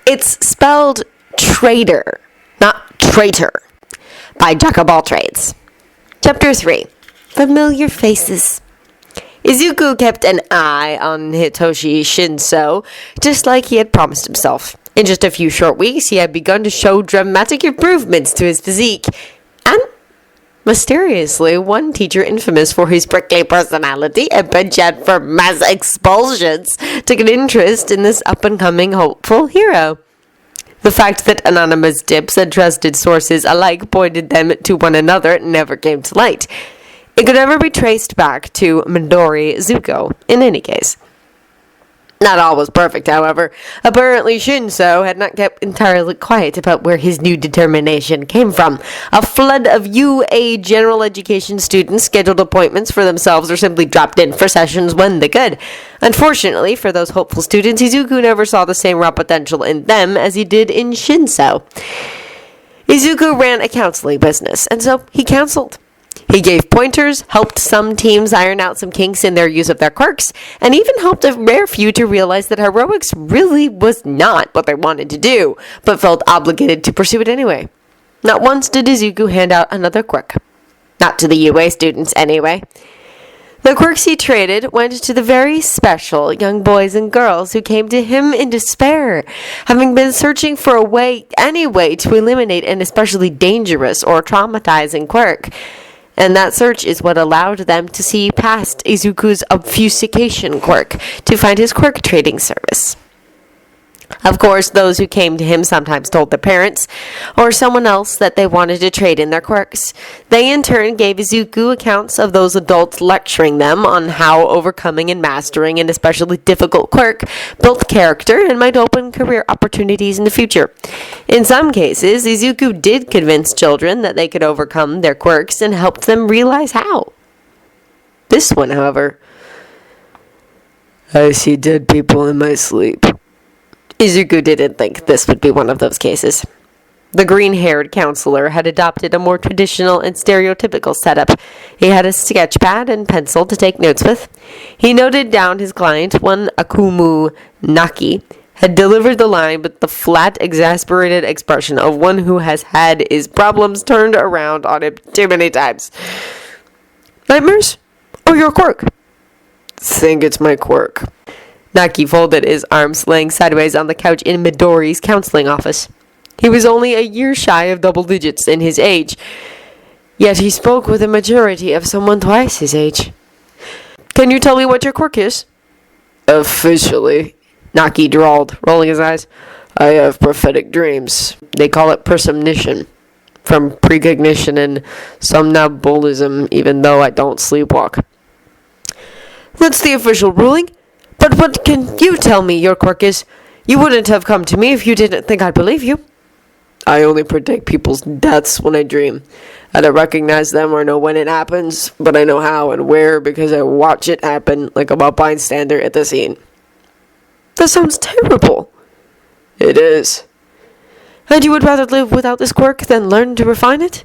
It's spelled traitor, not traitor, by Jack of all trades. Chapter 3. Familiar faces. Izuku kept an eye on Hitoshi Shinso, just like he had promised himself. In just a few short weeks, he had begun to show dramatic improvements to his physique. And, mysteriously, one teacher infamous for his prickly personality and penchant for mass expulsions took an interest in this up-and-coming hopeful hero. The fact that anonymous dips and trusted sources alike pointed them to one another never came to light. It could never be traced back to Midoriya Izuku, in any case. Not all was perfect, however. Apparently Shinso had not kept entirely quiet about where his new determination came from. A flood of UA general education students scheduled appointments for themselves or simply dropped in for sessions when they could. Unfortunately, for those hopeful students, Izuku never saw the same raw potential in them as he did in Shinso. Izuku ran a counseling business, and so he counseled. He gave pointers, helped some teams iron out some kinks in their use of their quirks, and even helped a rare few to realize that heroics really was not what they wanted to do, but felt obligated to pursue it anyway. Not once did Izuku hand out another quirk. Not to the UA students, anyway. The quirks he traded went to the very special young boys and girls who came to him in despair, having been searching for any way to eliminate an especially dangerous or traumatizing quirk. And that search is what allowed them to see past Izuku's obfuscation quirk to find his quirk trading service. Of course, those who came to him sometimes told their parents or someone else that they wanted to trade in their quirks. They in turn gave Izuku accounts of those adults lecturing them on how overcoming and mastering an especially difficult quirk built character and might open career opportunities in the future. In some cases, Izuku did convince children that they could overcome their quirks and helped them realize how. This one, however, I see dead people in my sleep. Izuku didn't think this would be one of those cases. The green-haired counselor had adopted a more traditional and stereotypical setup. He had a sketch pad and pencil to take notes with. He noted down his client, one Akumu Naki, had delivered the line with the flat, exasperated expression of one who has had his problems turned around on him too many times. Nightmares? Or your quirk? Think it's my quirk. Naki folded his arms, laying sideways on the couch in Midori's counseling office. He was only a year shy of double digits in his age, yet he spoke with the maturity of someone twice his age. Can you tell me what your quirk is? Officially, Naki drawled, rolling his eyes, I have prophetic dreams. They call it premonition, from precognition and somnambulism, even though I don't sleepwalk. That's the official ruling. But what can you tell me your quirk is? You wouldn't have come to me if you didn't think I'd believe you. I only predict people's deaths when I dream. I don't recognize them or know when it happens, but I know how and where because I watch it happen like I'm a bystander at the scene. That sounds terrible. It is. And you would rather live without this quirk than learn to refine it?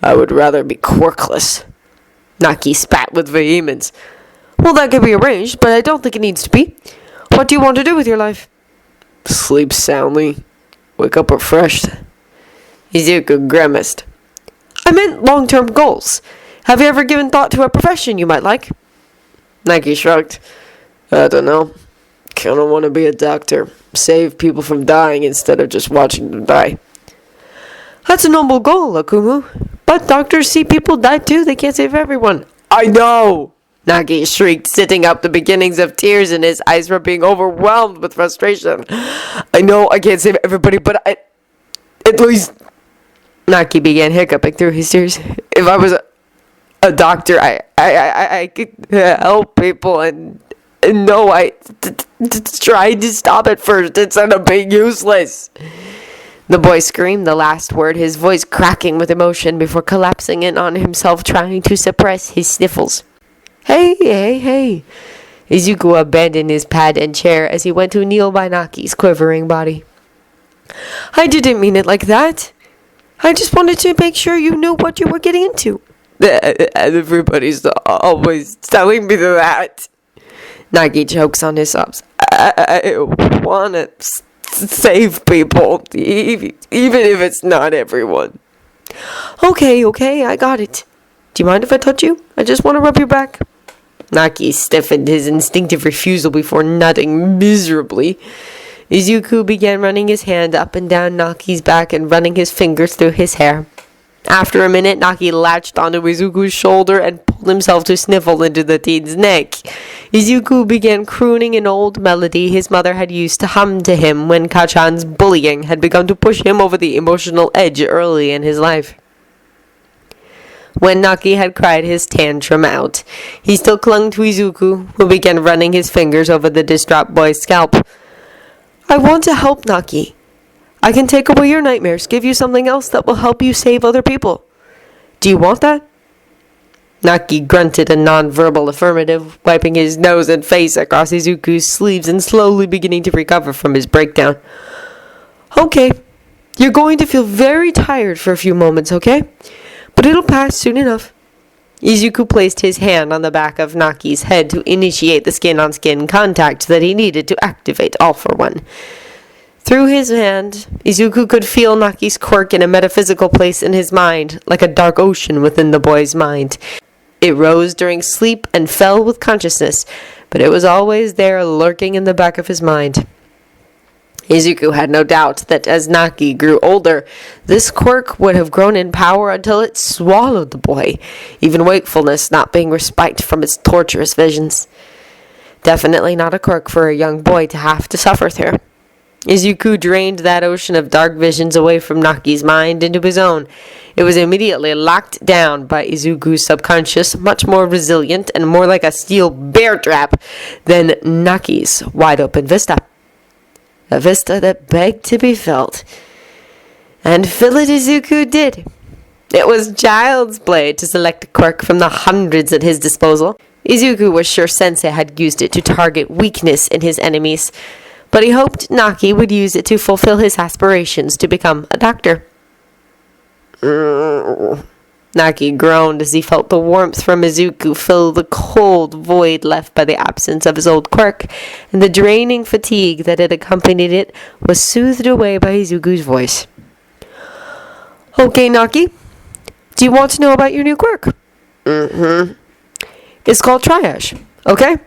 I would rather be quirkless. Naki spat with vehemence. Well, that can be arranged, but I don't think it needs to be. What do you want to do with your life? Sleep soundly. Wake up refreshed. Izuku grimaced. I meant long-term goals. Have you ever given thought to a profession you might like? Nike shrugged. I don't know. Kinda want to be a doctor. Save people from dying instead of just watching them die. That's a noble goal, Akumu. But doctors see people die too. They can't save everyone. I know! Nagi shrieked, sitting up, the beginnings of tears in his eyes from being overwhelmed with frustration. I know I can't save everybody, but at least... Naki began hiccuping through his tears. If I was a doctor, I could help people, and no, I tried to stop it first instead of being useless. The boy screamed the last word, his voice cracking with emotion before collapsing in on himself, trying to suppress his sniffles. Hey. Izuku abandoned his pad and chair as he went to kneel by Naki's quivering body. I didn't mean it like that. I just wanted to make sure you knew what you were getting into. Everybody's always telling me that. Nagi chokes on his sobs. I want to save people, even if it's not everyone. Okay, I got it. Do you mind if I touch you? I just want to rub your back. Naki stiffened his instinctive refusal before nodding miserably. Izuku began running his hand up and down Naki's back and running his fingers through his hair. After a minute, Naki latched onto Izuku's shoulder and pulled himself to sniffle into the teen's neck. Izuku began crooning an old melody his mother had used to hum to him when Kachan's bullying had begun to push him over the emotional edge early in his life. When Naki had cried his tantrum out, he still clung to Izuku, who began running his fingers over the distraught boy's scalp. I want to help, Naki. I can take away your nightmares, give you something else that will help you save other people. Do you want that? Naki grunted a non-verbal affirmative, wiping his nose and face across Izuku's sleeves and slowly beginning to recover from his breakdown. Okay, you're going to feel very tired for a few moments, okay? But it'll pass soon enough. Izuku placed his hand on the back of Naki's head to initiate the skin-on-skin contact that he needed to activate All for One. Through his hand, Izuku could feel Naki's quirk in a metaphysical place in his mind, like a dark ocean within the boy's mind. It rose during sleep and fell with consciousness, but it was always there lurking in the back of his mind. Izuku had no doubt that as Naki grew older, this quirk would have grown in power until it swallowed the boy, even wakefulness not being respite from its torturous visions. Definitely not a quirk for a young boy to have to suffer through. Izuku drained that ocean of dark visions away from Naki's mind into his own. It was immediately locked down by Izuku's subconscious, much more resilient and more like a steel bear trap than Naki's wide-open vista. A vista that begged to be felt. And fill it Izuku did. It was child's play to select a quirk from the hundreds at his disposal. Izuku was sure Sensei had used it to target weakness in his enemies, but he hoped Naki would use it to fulfill his aspirations to become a doctor. Naki groaned as he felt the warmth from Izuku fill the cold void left by the absence of his old quirk, and the draining fatigue that had accompanied it was soothed away by Izuku's voice. Okay, Naki, do you want to know about your new quirk? It's called Triage, okay?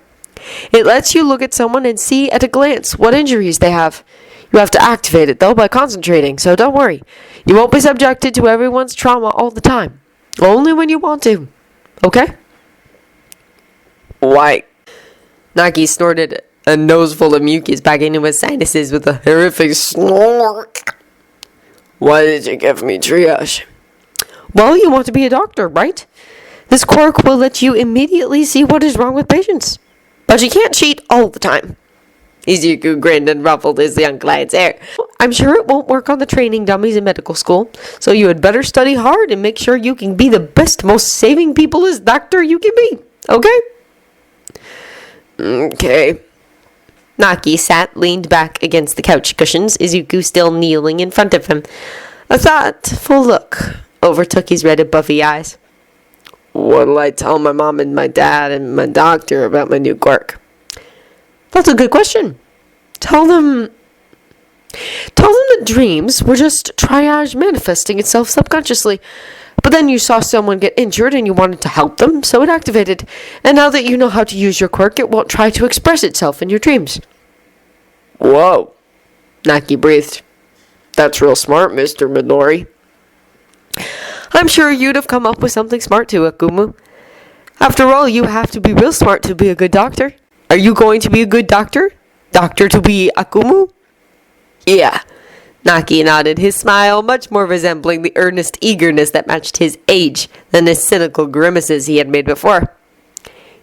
It lets you look at someone and see at a glance what injuries they have. You have to activate it, though, by concentrating, so don't worry. You won't be subjected to everyone's trauma all the time. Only when you want to. Okay? Why? Naki snorted a noseful of mucus back into his sinuses with a horrific snort. Why did you give me Triage? Well, you want to be a doctor, right? This quirk will let you immediately see what is wrong with patients. But you can't cheat all the time. Izuku grinned and ruffled his young client's hair. I'm sure it won't work on the training dummies in medical school, so you had better study hard and make sure you can be the best, most saving people's doctor you can be. Okay? Okay. Naki sat leaned back against the couch cushions, Izuku still kneeling in front of him. A thoughtful look overtook his red and buffy eyes. What'll I tell my mom and my dad and my doctor about my new quirk? That's a good question. Tell them that dreams were just triage manifesting itself subconsciously. But then you saw someone get injured and you wanted to help them, so it activated. And now that you know how to use your quirk, it won't try to express itself in your dreams. Whoa, Naki breathed. That's real smart, Mr. Midori. I'm sure you'd have come up with something smart too, Akumu. After all, you have to be real smart to be a good doctor. Are you going to be a good doctor? Doctor to be Akumu? Yeah. Naki nodded, his smile much more resembling the earnest eagerness that matched his age than the cynical grimaces he had made before.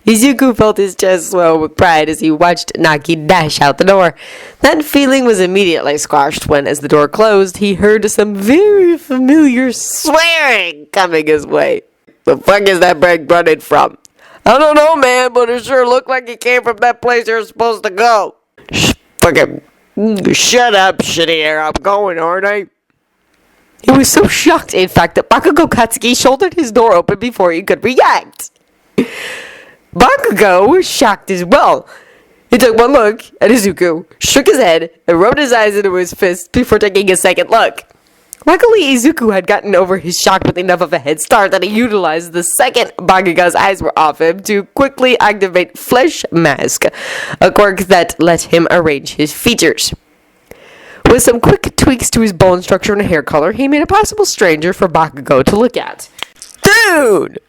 Izuku felt his chest swell with pride as he watched Naki dash out the door. That feeling was immediately squashed when, as the door closed, he heard some very familiar swearing coming his way. The fuck is that break running from? I don't know, man, but it sure looked like it came from that place you're supposed to go. Fucking shut up, shitty air. I'm going, aren't I? He was so shocked, in fact, that Bakugo Katsuki shouldered his door open before he could react. Bakugo was shocked as well. He took one look at Izuku, shook his head, and rubbed his eyes into his fist before taking a second look. Luckily, Izuku had gotten over his shock with enough of a head start that he utilized the second Bakugo's eyes were off him to quickly activate Flesh Mask, a quirk that let him arrange his features. With some quick tweaks to his bone structure and hair color, he made a possible stranger for Bakugo to look at. "Dude!"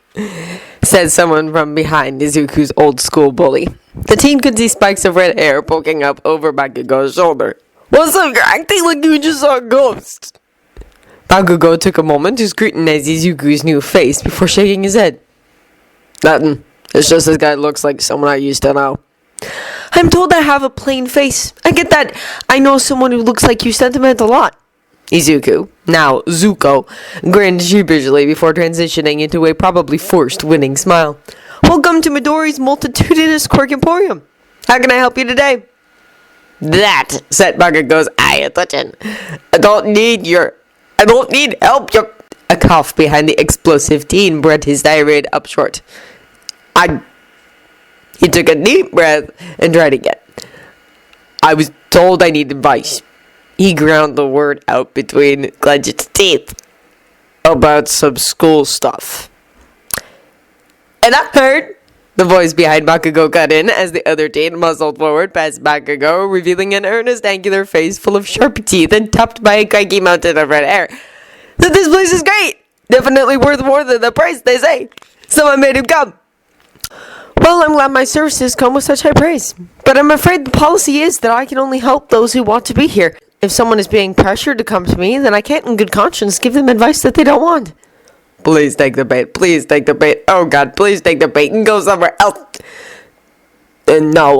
said someone from behind Izuku's old school bully. The teen could see spikes of red hair poking up over Bakugo's shoulder. "What's up? You're acting like you just saw a ghost." Bakugo took a moment to scrutinize Izuku's new face before shaking his head. "Nothing. It's just this guy looks like someone I used to know." "I'm told I have a plain face. I get that I know someone who looks like you sentiment a lot." Izuku, now Zuko, grinned sheepishly before transitioning into a probably forced winning smile. "Welcome to Midoriya's multitudinous quirk emporium. How can I help you today?" That set Bakugo's eye attention. I don't need help. A cough behind the explosive teen brought his tirade up short. He took a deep breath and tried again. "I was told I need advice." He ground the word out between clenched teeth. "About some school stuff." "And I heard," the voice behind Bakugo cut in as the other teen muzzled forward past Bakugo, revealing an earnest, angular face full of sharp teeth and topped by a craggy mountain of red hair, "that this place is great. Definitely worth more than the price, they say. Someone made him come." "Well, I'm glad my services come with such high praise. But I'm afraid the policy is that I can only help those who want to be here. If someone is being pressured to come to me, then I can't in good conscience give them advice that they don't want." "Please take the bait. Please take the bait. Oh God, please take the bait and go somewhere else." "And no,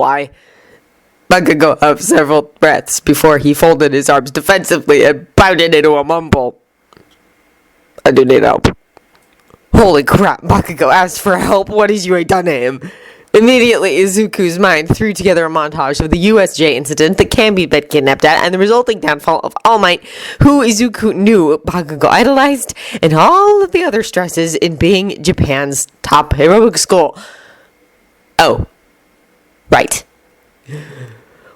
Bakugo up several breaths before he folded his arms defensively and pounded into a mumble. "I do need help." Holy crap, Bakugo asked for help. What has Yui done to him? Immediately, Izuku's mind threw together a montage of the USJ incident, the Cambi been kidnapped at, and the resulting downfall of All Might, who Izuku knew Bakugo idolized, and all of the other stresses in being Japan's top heroic school. Oh. Right.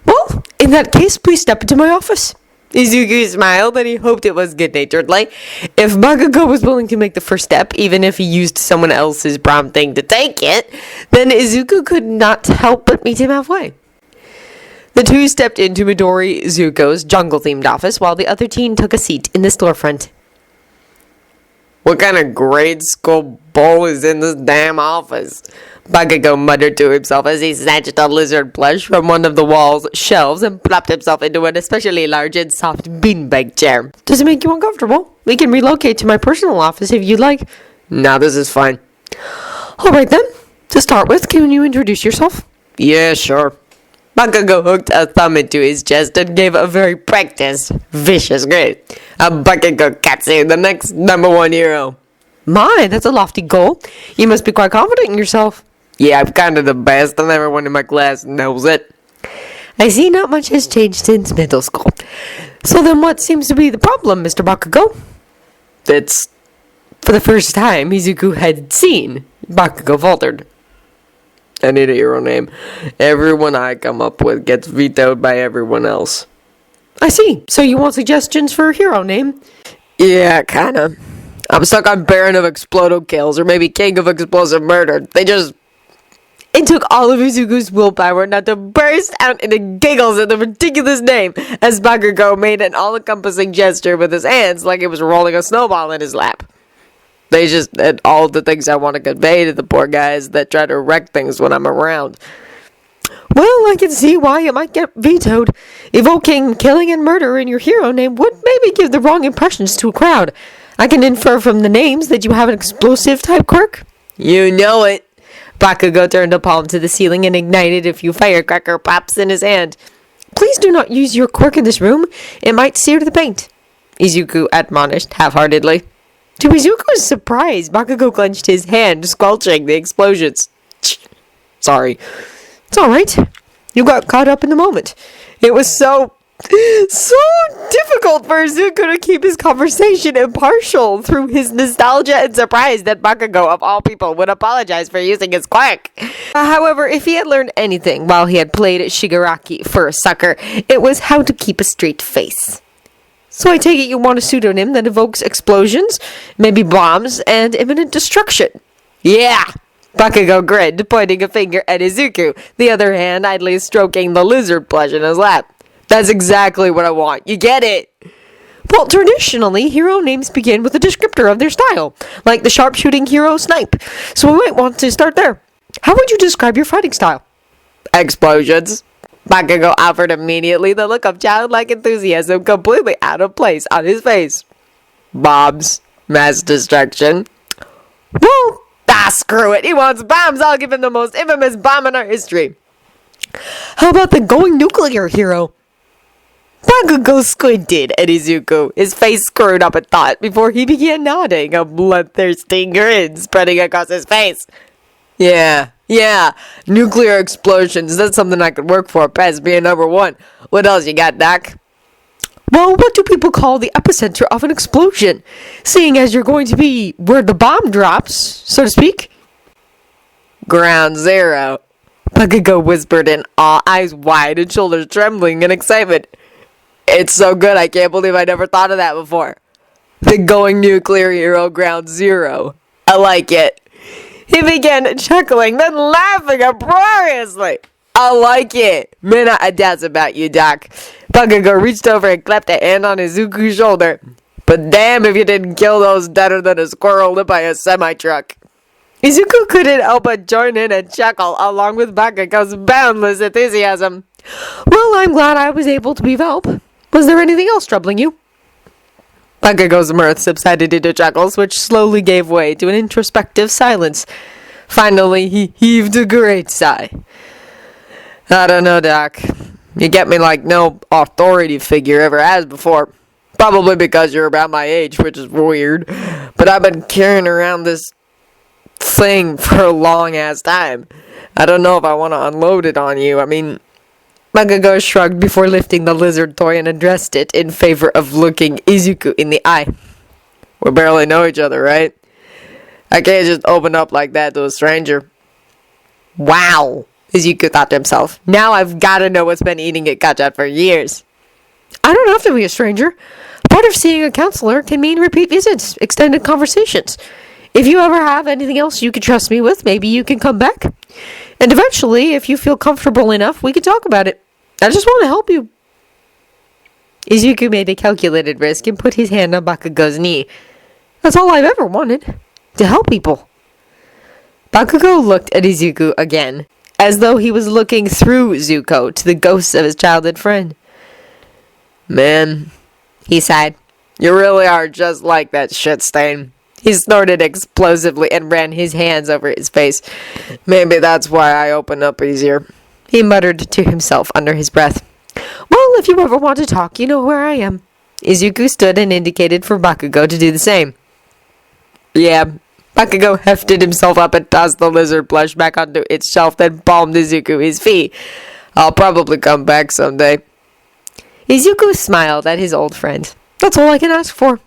"Well, in that case, please step into my office." Izuku smiled, and he hoped it was good-naturedly. If Bakugo was willing to make the first step, even if he used someone else's prompting to take it, then Izuku could not help but meet him halfway. The two stepped into Midoriya Izuku's jungle-themed office, while the other teen took a seat in the storefront. "What kind of grade school bull is in this damn office?" Bakugo muttered to himself as he snatched a lizard plush from one of the wall's shelves and plopped himself into an especially large and soft beanbag chair. "Does it make you uncomfortable? We can relocate to my personal office if you'd like." "No, this is fine." "Alright then. To start with, can you introduce yourself?" "Yeah, sure." Bakugo hooked a thumb into his chest and gave a very practiced, vicious grin. "I'm Bakugo Katsu, the next #1 hero." "My, that's a lofty goal. You must be quite confident in yourself." "Yeah, I'm kind of the best, and everyone in my class knows it." "I see not much has changed since middle school. So then what seems to be the problem, Mr. Bakugo?" "It's..." For the first time, Izuku had seen Bakugo faltered. "I need a hero name. Everyone I come up with gets vetoed by everyone else." "I see. So you want suggestions for a hero name?" "Yeah, kinda. I'm stuck on Baron of Explodo Kills, or maybe King of Explosive Murder. It took all of Izuku's willpower not to burst out into giggles at the ridiculous name, as Bakugo made an all-encompassing gesture with his hands like he was rolling a snowball in his lap. They just said all the things I want to convey to the poor guys that try to wreck things when I'm around. "Well, I can see why it might get vetoed. Evoking killing and murder in your hero name would maybe give the wrong impressions to a crowd. I can infer from the names that you have an explosive type quirk." "You know it." Bakugo turned a palm to the ceiling and ignited a few firecracker pops in his hand. "Please do not use your quirk in this room. It might sear the paint," Izuku admonished half-heartedly. To Izuku's surprise, Bakugo clenched his hand, squelching the explosions. "Sorry." "It's alright. You got caught up in the moment. It was so difficult difficult for Izuku to keep his conversation impartial through his nostalgia and surprise that Bakugo, of all people, would apologize for using his quirk. However, if he had learned anything while he had played Shigaraki for a sucker, it was how to keep a straight face. So I take it you want a pseudonym that evokes explosions, maybe bombs, and imminent destruction. Yeah! Bakugo grinned, pointing a finger at Izuku, the other hand idly stroking the lizard plush in his lap. That's exactly what I want. You get it? Well, traditionally, hero names begin with a descriptor of their style, like the sharpshooting hero Snipe. So we might want to start there. How would you describe your fighting style? Explosions. Bakugo offered immediately, the look of childlike enthusiasm completely out of place on his face. Bombs. Mass destruction. Well, screw it. He wants bombs. I'll give him the most infamous bomb in our history. How about the going nuclear hero? Bakugo squinted at Izuku, his face screwed up in thought before he began nodding, a bloodthirsty grin spreading across his face. Yeah, nuclear explosions, that's something I could work for past being number one. What else you got, Doc? Well, what do people call the epicenter of an explosion? Seeing as you're going to be where the bomb drops, so to speak. Ground zero. Bakugo whispered in awe, eyes wide and shoulders trembling in excitement. It's so good, I can't believe I never thought of that before. The going nuclear hero ground zero. I like it. He began chuckling, then laughing uproariously. I like it. Man, I doubt about you, Doc. Bakugo reached over and clapped a hand on Izuku's shoulder. But damn if you didn't kill those deader than a squirrel hit by a semi-truck. Izuku couldn't help but join in and chuckle, along with Bakugo's boundless enthusiasm. Well, I'm glad I was able to be of help. Was there anything else troubling you? Bakugo's mirth subsided into chuckles, which slowly gave way to an introspective silence. Finally, he heaved a great sigh. I don't know, Doc. You get me like no authority figure ever has before. Probably because you're about my age, which is weird. But I've been carrying around this thing for a long-ass time. I don't know if I want to unload it on you. I mean... Bakugo shrugged before lifting the lizard toy and addressed it in favor of looking Izuku in the eye. We barely know each other, right? I can't just open up like that to a stranger. Wow, Izuku thought to himself. Now I've got to know what's been eating at Gachat for years. I don't have to be a stranger. Part of seeing a counselor can mean repeat visits, extended conversations. If you ever have anything else you can trust me with, maybe you can come back. And eventually, if you feel comfortable enough, we can talk about it. I just want to help you. Izuku made a calculated risk and put his hand on Bakugo's knee. That's all I've ever wanted. To help people. Bakugo looked at Izuku again, as though he was looking through Zuko to the ghosts of his childhood friend. Man, he sighed, you really are just like that shit stain. He snorted explosively and ran his hands over his face. Maybe that's why I open up easier. He muttered to himself under his breath. Well, if you ever want to talk, you know where I am. Izuku stood and indicated for Bakugo to do the same. Yeah. Bakugo hefted himself up and tossed the lizard plush back onto its shelf, then palmed Izuku his fee. I'll probably come back someday. Izuku smiled at his old friend. That's all I can ask for.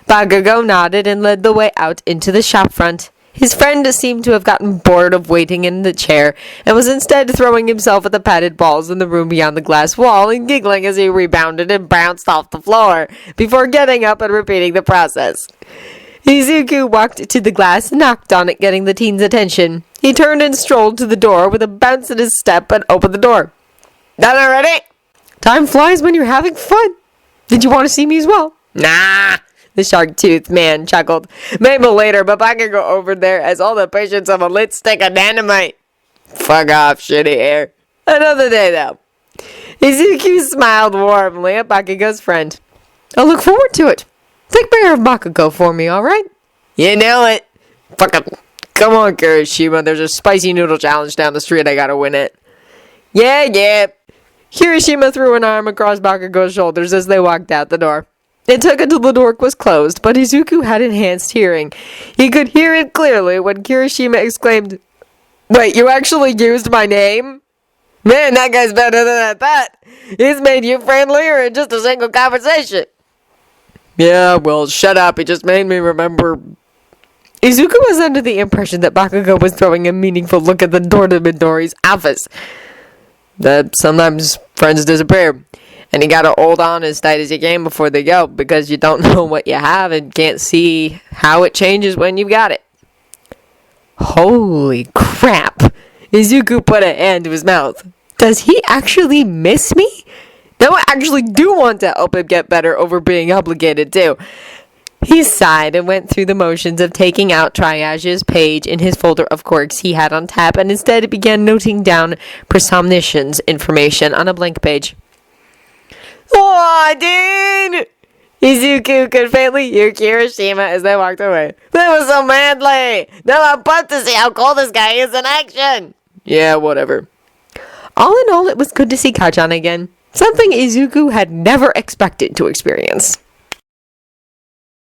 Bakugo nodded and led the way out into the shop front. His friend seemed to have gotten bored of waiting in the chair, and was instead throwing himself at the padded balls in the room beyond the glass wall and giggling as he rebounded and bounced off the floor, before getting up and repeating the process. Izuku walked to the glass and knocked on it, getting the teen's attention. He turned and strolled to the door with a bounce in his step and opened the door. Done already? Time flies when you're having fun. Did you want to see me as well? Nah. The shark-toothed man chuckled. Maybe later, but I can go over there as all the patience of a lit stick of dynamite. Fuck off, shitty hair. Another day, though. Izuku smiled warmly at Bakugo's friend. I'll look forward to it. Take care of Bakugo for me, alright? You know it. Fucking come on, Kirishima. There's a spicy noodle challenge down the street I gotta win it. Yeah. Kirishima threw an arm across Bakugo's shoulders as they walked out the door. It took until the door was closed, but Izuku had enhanced hearing. He could hear it clearly when Kirishima exclaimed, Wait, you actually used my name? Man, that guy's better than I thought. He's made you friendlier in just a single conversation. Yeah, well, shut up. It just made me remember. Izuku was under the impression that Bakugo was throwing a meaningful look at the door to Midori's office. That sometimes friends disappear. And you gotta hold on as tight as you can before they go, because you don't know what you have and can't see how it changes when you've got it. Holy crap! Izuku put a hand to his mouth. Does he actually miss me? Now I actually do want to help him get better over being obligated to. He sighed and went through the motions of taking out Triage's page in his folder of quirks he had on tap, and instead began noting down Presomnition's information on a blank page. Aw, dude! Izuku could faintly hear Kirishima as they walked away. That was so manly! Now I'm pumped to see how cool this guy is in action! Yeah, whatever. All in all, it was good to see Kachan again. Something Izuku had never expected to experience.